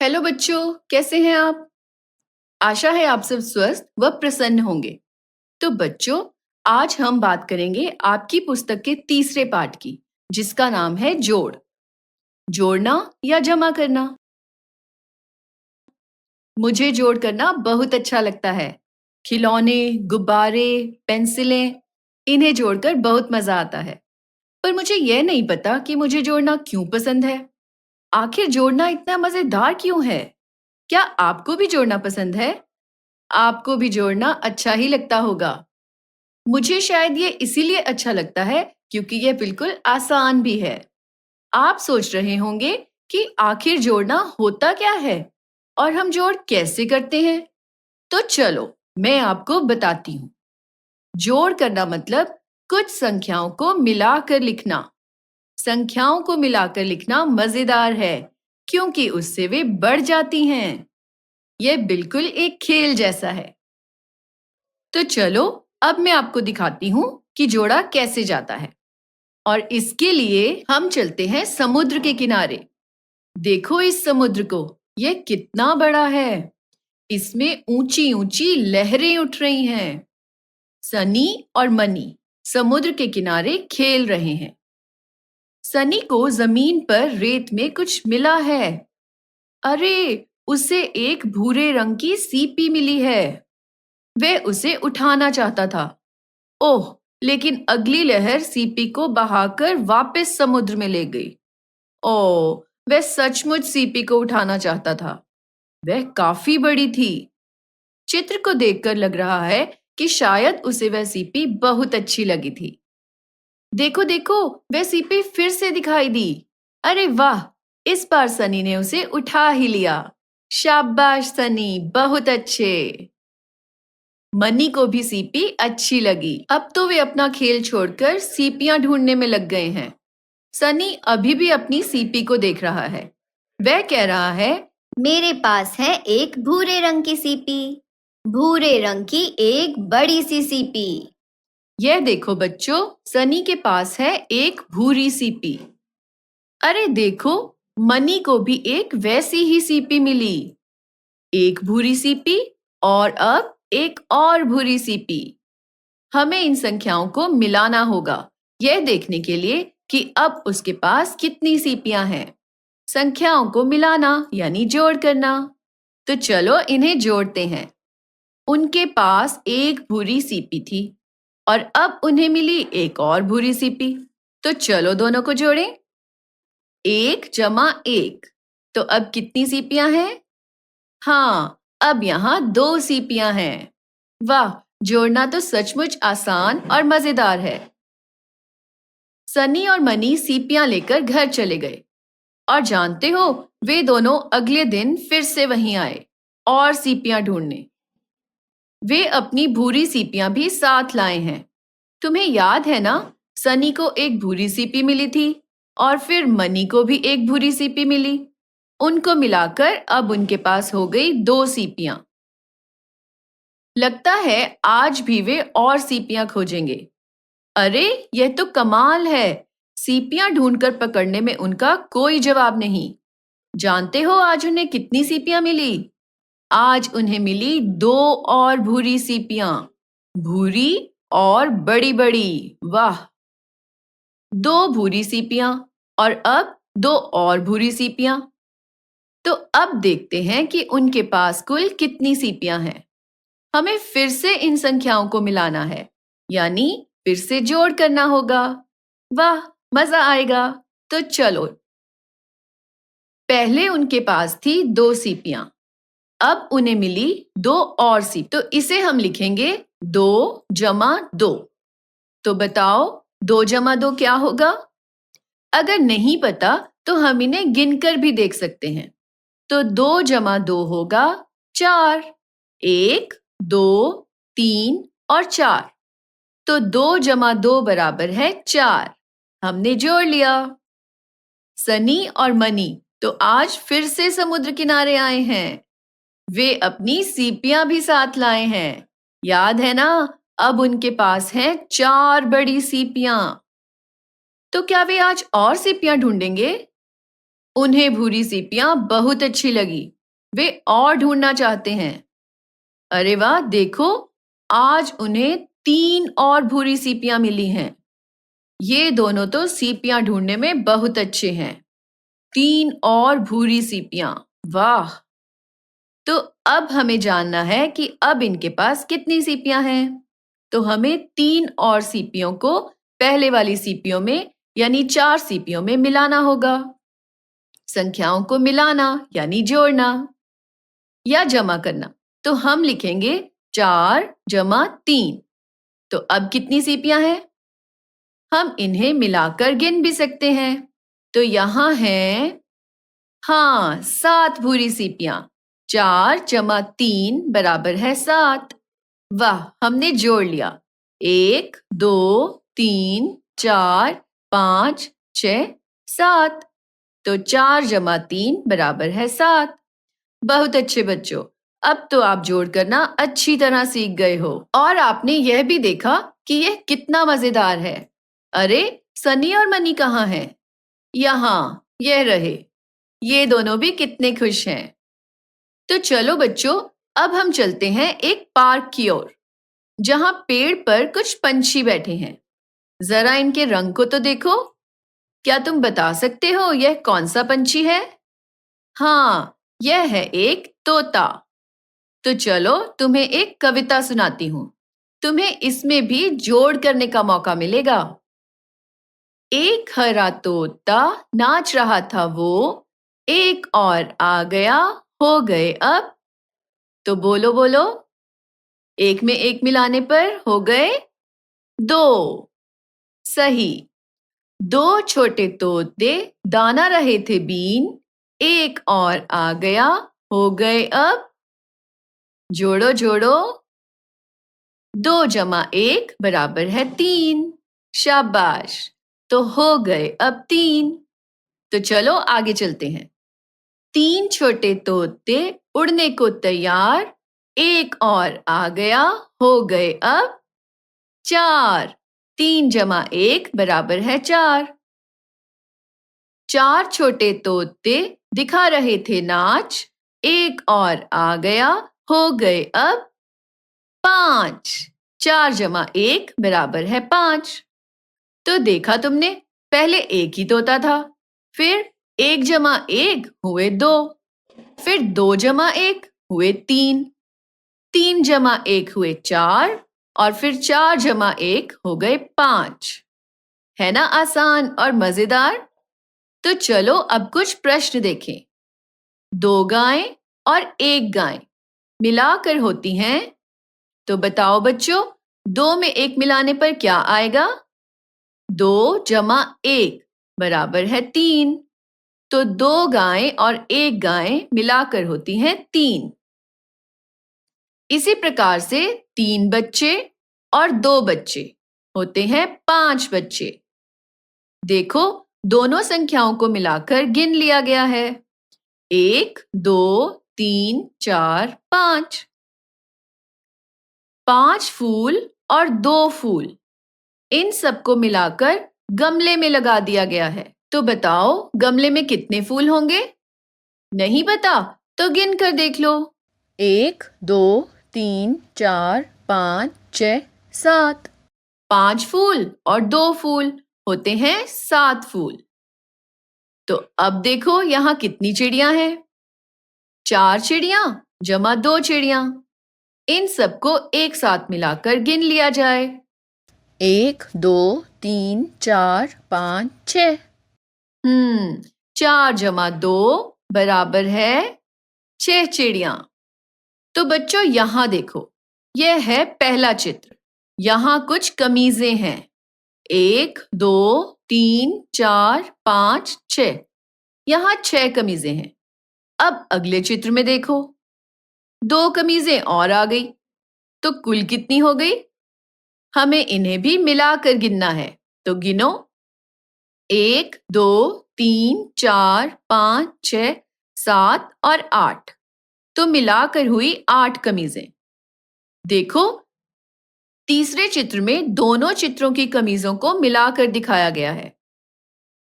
Hello बच्चों, कैसे हैं आप? आशा है आप सब स्वस्थ व प्रसन्न होंगे। तो बच्चों, आज हम बात करेंगे आपकी पुस्तक के तीसरे पाठ की, जिसका नाम है जोड़। जोड़ना या जमा करना। मुझे जोड़ करना बहुत अच्छा लगता है। खिलौने, गुब्बारे, पेंसिलें, इन्हें जोड़कर बहुत मजा आता है। पर मुझे यह नहीं पता कि मुझे जोड़ना क्यों पसंद है। आखिर जोड़ना इतना मजेदार क्यों है? क्या आपको भी जोड़ना पसंद है? आपको भी जोड़ना अच्छा ही लगता होगा। मुझे शायद ये इसीलिए अच्छा लगता है क्योंकि ये बिल्कुल आसान भी है। आप सोच रहे होंगे कि आखिर जोड़ना होता क्या है और हम जोड़ कैसे करते हैं? तो चलो, मैं आपको बताती हूँ। जोड़ करना मतलब कुछ संख्याओं को मिलाकर लिखना। संख्याओं को मिलाकर लिखना मजेदार है क्योंकि उससे वे बढ़ जाती हैं। यह बिल्कुल एक खेल जैसा है। तो चलो, अब मैं आपको दिखाती हूँ कि जोड़ा कैसे जाता है। और इसके लिए हम चलते हैं समुद्र के किनारे। देखो इस समुद्र को, यह कितना बड़ा है। इसमें ऊंची ऊंची लहरें उठ रही हैं। सनी और मनी समुद्र के किनारे खेल रहे हैं। सनी को जमीन पर रेत में कुछ मिला है। अरे, उसे एक भूरे रंग की सीपी मिली है। वह उसे उठाना चाहता था। ओह! लेकिन अगली लहर सीपी को बहाकर वापस समुद्र में ले गई। ओह! वह सचमुच सीपी को उठाना चाहता था। वह काफी बड़ी थी। चित्र को देखकर लग रहा है कि शायद उसे वह सीपी बहुत अच्छी लगी थी। देखो देखो, वह सीपी फिर से दिखाई दी। अरे वाह! इस बार सनी ने उसे उठा ही लिया। शाबाश सनी, बहुत अच्छे। मनी को भी सीपी अच्छी लगी। अब तो वे अपना खेल छोड़कर सीपियां ढूंढने में लग गए हैं। सनी अभी भी अपनी सीपी को देख रहा है। वह कह रहा है, मेरे पास है एक भूरे रंग की सीपी, भूरे रंग की एक बड़ी सी सीपी। यह देखो बच्चों, सनी के पास है एक भूरी सीपी। अरे देखो, मनी को भी एक वैसी ही सीपी मिली। एक भूरी सीपी और अब एक और भूरी सीपी। हमें इन संख्याओं को मिलाना होगा, यह देखने के लिए कि अब उसके पास कितनी सीपियां हैं। संख्याओं को मिलाना यानी जोड़ करना। तो चलो इन्हें जोड़ते हैं। उनके पास एक भूरी सीपी थी और अब उन्हें मिली एक और भूरी सीपी। तो चलो दोनों को जोड़ें। 1 जमा 1। तो अब कितनी सीपियां हैं? हाँ, अब यहाँ 2 सीपियां हैं। वाह! जोड़ना तो सचमुच आसान और मजेदार है। सनी और मनी सीपियां लेकर घर चले गए और जानते हो, वे दोनों अगले दिन फिर से वहीं आए और सीपियां ढूंढने। वे अपनी भूरी सीपियां भी साथ लाए हैं। तुम्हें याद है ना, सनी को एक भूरी सीपी मिली थी और फिर मनी को भी एक भूरी सीपी मिली। उनको मिलाकर अब उनके पास हो गई 2 सीपियां। लगता है आज भी वे और सीपियां खोजेंगे। अरे, यह तो कमाल है। सीपियां ढूंढकर पकड़ने में उनका कोई जवाब नहीं। जानते हो आज उन्हें कितनी सीपियां मिली? आज उन्हें मिली 2 और भूरी सीपियां। भूरी और बड़ी बड़ी। वाह! 2 भूरी सीपियां और अब 2 और भूरी सीपियां। तो अब देखते हैं कि उनके पास कुल कितनी सीपियां हैं। हमें फिर से इन संख्याओं को मिलाना है, यानी फिर से जोड़ करना होगा। वाह, मजा आएगा। तो चलो, पहले उनके पास थी 2 सीपियां। अब उन्हें मिली 2 और सीप। तो इसे हम लिखेंगे 2 जमा 2। तो बताओ, 2 जमा 2 क्या होगा? अगर नहीं पता तो हम इन्हें गिनकर भी देख सकते हैं। तो 2 जमा 2 होगा 4। 1, 2, 3 और 4। तो 2 जमा 2 बराबर है 4। हमने जोड़ लिया। सनी और मनी तो आज फिर से समुद्र किनारे आए हैं। वे अपनी सीपियां भी साथ लाए हैं। याद है ना, अब उनके पास हैं 4 बड़ी सीपियां। तो क्या वे आज और सीपियां ढूंढेंगे? उन्हें भूरी सीपियां बहुत अच्छी लगी। वे और ढूंढना चाहते हैं। अरे वाह, देखो, आज उन्हें 3 और भूरी सीपियां मिली हैं। ये दोनों तो सीपियां ढूंढने में बहुत अच्छे हैं। 3 और भूरी सीपियां, वाह। तो अब हमें जानना है कि अब इनके पास कितनी सीपियां हैं। तो हमें 3 और सीपियों को पहले वाली सीपियों में यानी 4 सीपियों में मिलाना होगा। संख्याओं को मिलाना यानी जोड़ना या जमा करना। तो हम लिखेंगे 4 जमा 3। तो अब कितनी सीपियां हैं? हम इन्हें मिलाकर गिन भी सकते हैं। तो यहाँ हैं, हाँ, 7 भूरी सीपियां। 4 जमा 3 बराबर है 7। वाह, हमने जोड़ लिया। 1 2 3 4 5 6 7। तो 4 जमा 3 बराबर है 7। बहुत अच्छे बच्चों, अब तो आप जोड़ करना अच्छी तरह सीख गए हो और आपने यह भी देखा कि यह कितना मजेदार है। अरे, सनी और मनी कहाँ हैं? यहाँ, यह रहे। ये दोनों भी कितने खुश हैं। तो चलो बच्चों, अब हम चलते हैं एक पार्क की ओर, जहां पेड़ पर कुछ पंछी बैठे हैं। जरा इनके रंग को तो देखो। क्या तुम बता सकते हो यह कौन सा पंछी है? हाँ, यह है एक तोता। तो चलो तुम्हें एक कविता सुनाती हूँ। तुम्हें इसमें भी जोड़ करने का मौका मिलेगा। एक हरा तोता नाच रहा था वो, एक और आ गया, हो गए अब। तो बोलो बोलो, एक में एक मिलाने पर हो गए 2। सही। 2 छोटे तोते दाना रहे थे बीन, एक और आ गया, हो गए अब। जोड़ो जोड़ो, 2 जमा 1 बराबर है 3। शाबाश। तो हो गए अब 3। तो चलो आगे चलते हैं। 3 छोटे तोते उड़ने को तैयार, एक और आ गया, हो गए अब 4। 3 जमा 1 बराबर है 4। 4 छोटे तोते दिखा रहे थे नाच, एक और आ गया, हो गए अब 5। 4 जमा 1 बराबर है 5। तो देखा तुमने, पहले एक ही तोता था, फिर 1 जमा 1 हुए 2, फिर 2 जमा 1 हुए 3, 3 जमा 1 हुए 4 और फिर 4 जमा 1 हो गए 5। है ना आसान और मजेदार? तो चलो अब कुछ प्रश्न देखें। 2 गायें और 1 गाय मिलाकर होती हैं। तो बताओ बच्चों, 2 में 1 मिलाने पर क्या आएगा? 2 जमा 1 बराबर है 3। तो 2 गायें और 1 गाय मिलाकर होती हैं 3। इसी प्रकार से 3 बच्चे और 2 बच्चे होते हैं 5 बच्चे। देखो, दोनों संख्याओं को मिलाकर गिन लिया गया है। 1 2 3 4 5। 5 फूल और 2 फूल, इन सबको मिलाकर गमले में लगा दिया गया है। तो बताओ, गमले में कितने फूल होंगे? नहीं पता तो गिन कर देख लो। 1 2 3 4 5 6 7। 5 फूल और 2 फूल होते हैं 7 फूल। तो अब देखो यहाँ कितनी चिड़ियां हैं? 4 चिड़ियां जमा 2 चिड़ियां। इन सबको एक साथ मिलाकर गिन लिया जाए। 1 2 3 4 5 6। 4 जमा 2 बराबर है 6 चिड़ियां। तो बच्चों यहाँ देखो, यह है पहला चित्र। यहाँ कुछ कमीजें हैं। 1 2 3 4 5 6। यहाँ 6 कमीजें हैं। अब अगले चित्र में देखो, 2 कमीजें और आ गई। तो कुल कितनी हो गई? हमें इन्हें भी मिलाकर गिनना है। तो गिनो, 1 2 3 4 5 6 7 और 8। तो मिलाकर हुई 8 कमीजें। देखो, तीसरे चित्र में दोनों चित्रों की कमीजों को मिलाकर दिखाया गया है।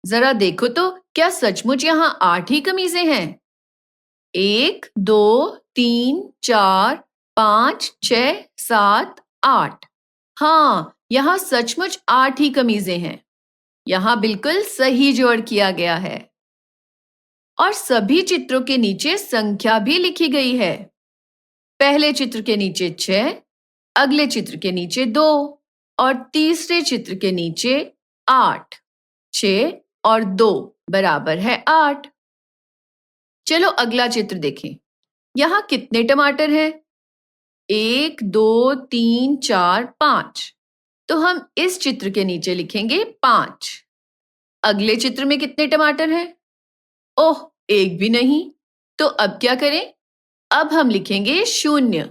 जरा देखो तो क्या सचमुच यहाँ 8 ही कमीजें हैं? 1, 2, 3, 4, 5, 6, 7, 8। हाँ, यहाँ सचमुच 8 ही कमीजें हैं। यहाँ बिल्कुल सही जोड़ किया गया है। और सभी चित्रों के नीचे संख्या भी लिखी गई है। पहले चित्र के नीचे 6, अगले चित्र के नीचे 2 और तीसरे चित्र के नीचे 8। 6 और 2 बराबर है 8। चलो अगला चित्र देखें। यहाँ कितने टमाटर हैं? 1, 2, 3, 4, 5। तो हम इस चित्र के नीचे लिखेंगे 5। अगले चित्र में कितने टमाटर हैं? ओह, एक भी नहीं। तो अब क्या करें? अब हम लिखेंगे 0,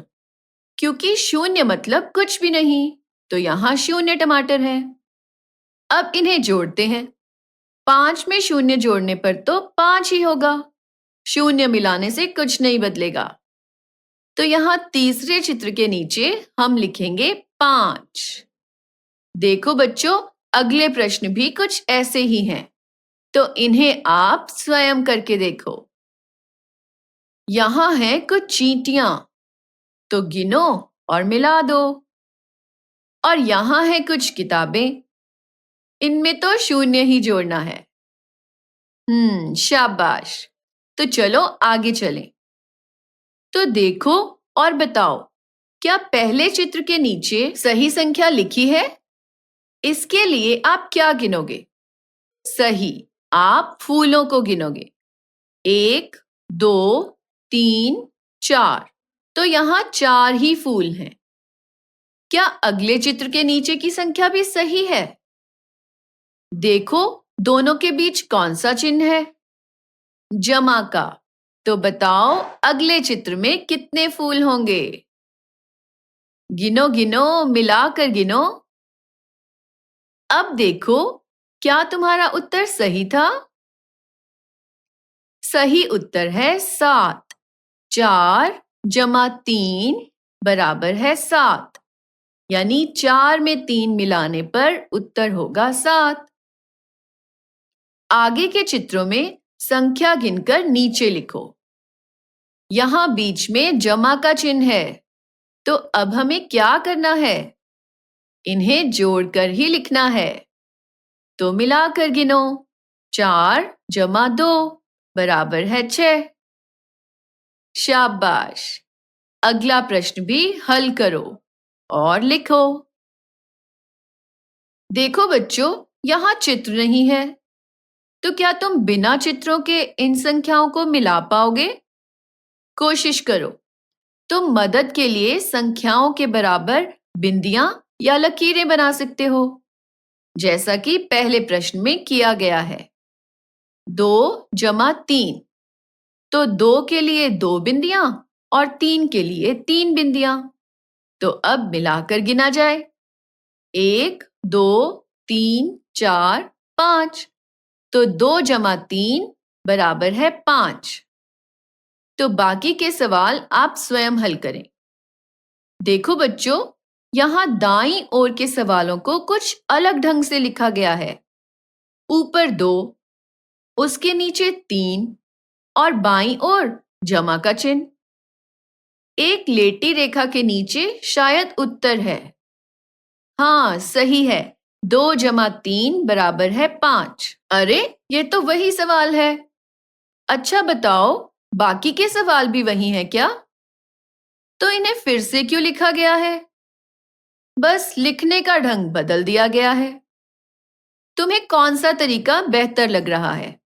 क्योंकि 0 मतलब कुछ भी नहीं। तो यहाँ 0 टमाटर हैं। अब इन्हें जोड़ते हैं। 5 में 0 जोड़ने पर तो 5 ही होगा। 0 मिलाने से कुछ नहीं बदलेगा। तो यहाँ तीसरे चित्र के नीचे हम लिखेंगे 5। देखो बच्चों, अगले प्रश्न भी कुछ ऐसे ही हैं। तो इन्हें आप स्वयं करके देखो। यहाँ हैं कुछ चींटियां, तो गिनो और मिला दो। और यहाँ है कुछ किताबें, इनमें तो 0 ही जोड़ना है। शाबाश। तो चलो आगे चलें। तो देखो और बताओ, क्या पहले चित्र के नीचे सही संख्या लिखी है? इसके लिए आप क्या गिनोगे? सही, आप फूलों को गिनोगे। 1, 2, 3, 4। तो यहाँ 4 ही फूल हैं। क्या अगले चित्र के नीचे की संख्या भी सही है? देखो, दोनों के बीच कौन सा चिन्ह है? जमा का। तो बताओ अगले चित्र में कितने फूल होंगे? गिनो गिनो, मिलाकर गिनो। अब देखो, क्या तुम्हारा उत्तर सही था? सही उत्तर है 7। 4 जमा 3 बराबर है 7। यानी 4 में 3 मिलाने पर उत्तर होगा 7। आगे के चित्रों में संख्या गिनकर नीचे लिखो। यहाँ बीच में जमा का चिन्ह है। तो अब हमें क्या करना है? इन्हें जोड़कर ही लिखना है। तो मिलाकर गिनो। 4 जमा 2 बराबर है 6। शाबाश। अगला प्रश्न भी हल करो और लिखो। देखो बच्चों, यहाँ चित्र नहीं है। तो क्या तुम बिना चित्रों के इन संख्याओं को मिला पाओगे? कोशिश करो। तुम मदद के लिए संख्याओं के बराबर बिंदियां या लकीरें बना सकते हो, जैसा कि पहले प्रश्न में किया गया है। 2 जमा 3। तो 2 के लिए 2 बिंदियां और 3 के लिए 3 बिंदियां। तो अब मिलाकर गिना जाए। 1, 2, 3, 4, 5। तो 2 जमा 3 बराबर है 5। तो बाकी के सवाल आप स्वयं हल करें। देखो बच्चों, यहाँ दाईं ओर के सवालों को कुछ अलग ढंग से लिखा गया है। ऊपर 2, उसके नीचे 3 और बाईं ओर जमा का चिन्ह। एक लेटी रेखा के नीचे शायद उत्तर है। हाँ, सही है। 2 जमा 3 बराबर है 5। अरे, ये तो वही सवाल है। अच्छा बताओ, बाकी के सवाल भी वही हैं क्या? तो इन्हें फिर से क्यों लिखा गया है? बस लिखने का ढंग बदल दिया गया है। तुम्हें कौन सा तरीका बेहतर लग रहा है?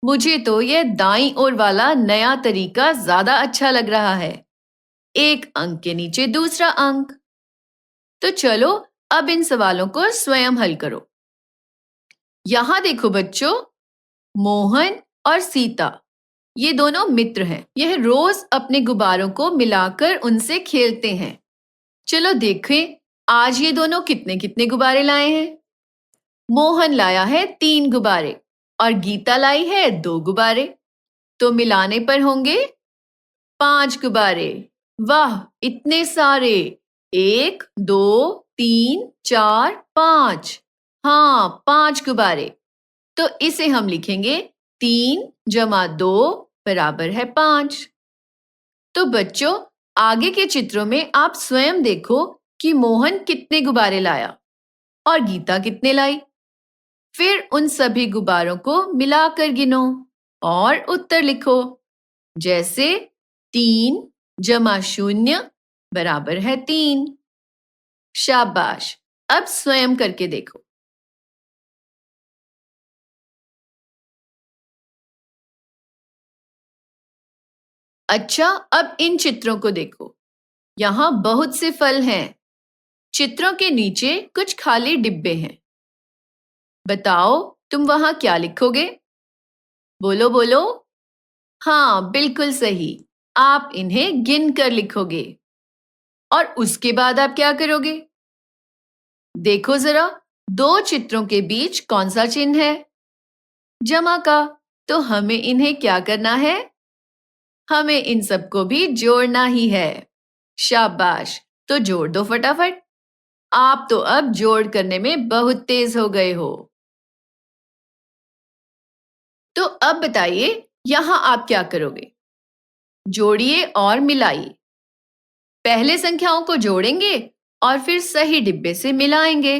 मुझे तो यह दाईं ओर वाला नया तरीका ज्यादा अच्छा लग रहा है। एक अंक के नीचे दूसरा अंक। तो चलो अब इन सवालों को स्वयं हल करो। यहां देखो बच्चों, मोहन और सीता, ये दोनों मित्र हैं। यह रोज अपने गुब्बारों को मिलाकर उनसे खेलते हैं। चलो देखें, आज ये दोनों कितने कितने गुब्बारे लाए हैं। मोहन लाया है 3 गुब्बारे और गीता लाई है 2 गुब्बारे। तो मिलाने पर होंगे 5 गुब्बारे। वाह, इतने सारे! 1, 2, 3, 4, 5। हाँ, 5 गुब्बारे। तो इसे हम लिखेंगे 3 जमा 2 बराबर है 5। तो बच्चों, आगे के चित्रों में आप स्वयं देखो कि मोहन कितने गुब्बारे लाया और गीता कितने लाई। फिर उन सभी गुब्बारों को मिलाकर गिनो और उत्तर लिखो, जैसे 3 जमा 0 बराबर है 3। शाबाश, अब स्वयं करके देखो। अच्छा, अब इन चित्रों को देखो। यहाँ बहुत से फल हैं। चित्रों के नीचे कुछ खाली डिब्बे हैं। बताओ, तुम वहां क्या लिखोगे? बोलो बोलो। हाँ, बिल्कुल सही। आप इन्हें गिन कर लिखोगे। और उसके बाद आप क्या करोगे? देखो जरा, 2 चित्रों के बीच कौन सा चिन्ह है? जमा का। तो हमें इन्हें क्या करना है? हमें इन सबको भी जोड़ना ही है। शाबाश, तो जोड़ दो फटाफट। आप तो अब जोड़ करने में बहुत तेज हो गए हो। तो अब बताइए, यहां आप क्या करोगे? जोड़िए और मिलाइए। पहले संख्याओं को जोड़ेंगे और फिर सही डिब्बे से मिलाएंगे।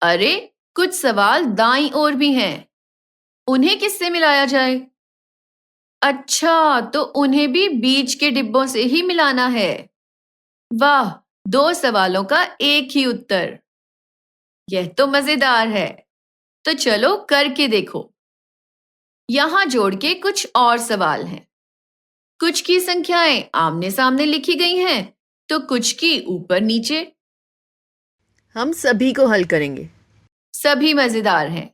अरे, कुछ सवाल दाईं ओर भी हैं। उन्हें किससे मिलाया जाए? अच्छा, तो उन्हें भी बीच के डिब्बों से ही मिलाना है। वाह, 2 सवालों का एक ही उत्तर। यह तो मजेदार है। तो चलो करके देखो। यहां जोड़ के कुछ और सवाल हैं। कुछ की संख्याएं आमने सामने लिखी गई हैं, तो कुछ की ऊपर नीचे। हम सभी को हल करेंगे। सभी मजेदार हैं।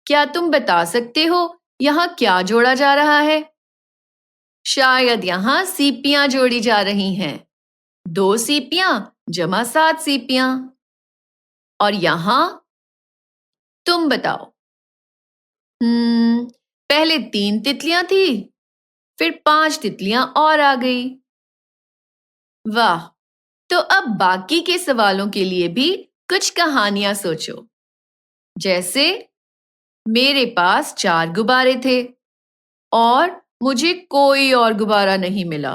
क्या तुम बता सकते हो यहां क्या जोड़ा जा रहा है? शायद यहां सीपियां जोड़ी जा रही हैं। 2 सीपियां जमा 7 सीपियां। और यहां तुम बताओ। पहले 3 तितलियां थी, फिर 5 तितलियां और आ गई। वाह, तो अब बाकी के सवालों के लिए भी कुछ कहानियां सोचो। जैसे, मेरे पास 4 गुब्बारे थे और मुझे कोई और गुब्बारा नहीं मिला,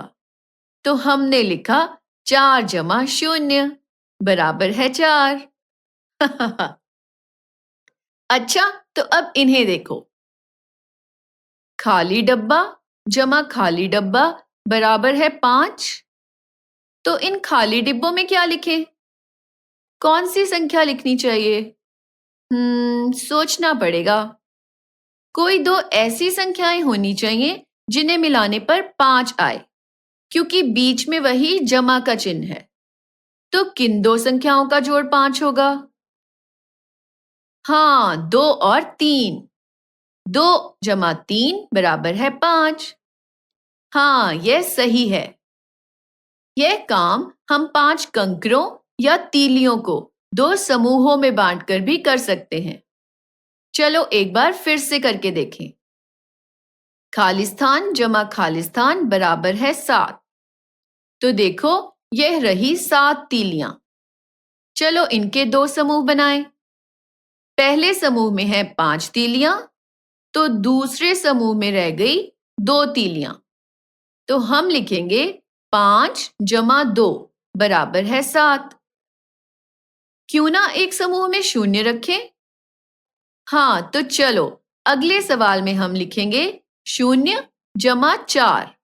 तो हमने लिखा 4 जमा 0 बराबर है 4। अच्छा, तो अब इन्हें देखो। खाली डब्बा जमा खाली डब्बा बराबर है 5। तो इन खाली डिब्बों में क्या लिखें? कौन सी संख्या लिखनी चाहिए? सोचना पड़ेगा। कोई 2 ऐसी संख्याएं होनी चाहिए जिन्हें मिलाने पर 5 आए, क्योंकि बीच में वही जमा का चिन्ह है। तो किन 2 संख्याओं का जोड़ 5 होगा? हाँ, 2 और 3। 2 जमा 3 बराबर है 5। हाँ, यह सही है। यह काम हम 5 कंकरों या तीलियों को 2 समूहों में बांटकर भी कर सकते हैं। चलो एक बार फिर से करके देखें। खालिस्तान जमा खालिस्तान बराबर है 7। तो देखो, यह रही 7 तीलियां। चलो इनके 2 समूह बनाएं। पहले समूह में है 5 तीलियां, तो दूसरे समूह में रह गई 2 तीलियां। तो हम लिखेंगे 5 जमा 2 बराबर है 7। क्यों ना एक समूह में 0 रखें? हाँ, तो चलो अगले सवाल में हम लिखेंगे 0 जमा 4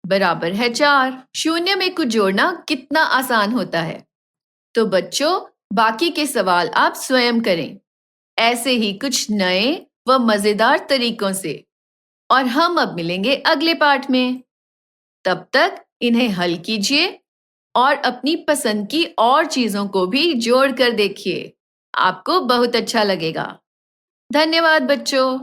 बराबर है 4। 0 में कुछ जोड़ना कितना आसान होता है। तो बच्चों, बाकी के सवाल आप स्वयं करें, ऐसे ही कुछ नए व मजेदार तरीकों से। और हम अब मिलेंगे अगले पाठ में। तब तक इन्हें हल कीजिए और अपनी पसंद की और चीजों को भी जोड़ कर देखिए। आपको बहुत अच्छा लगेगा। धन्यवाद बच्चों।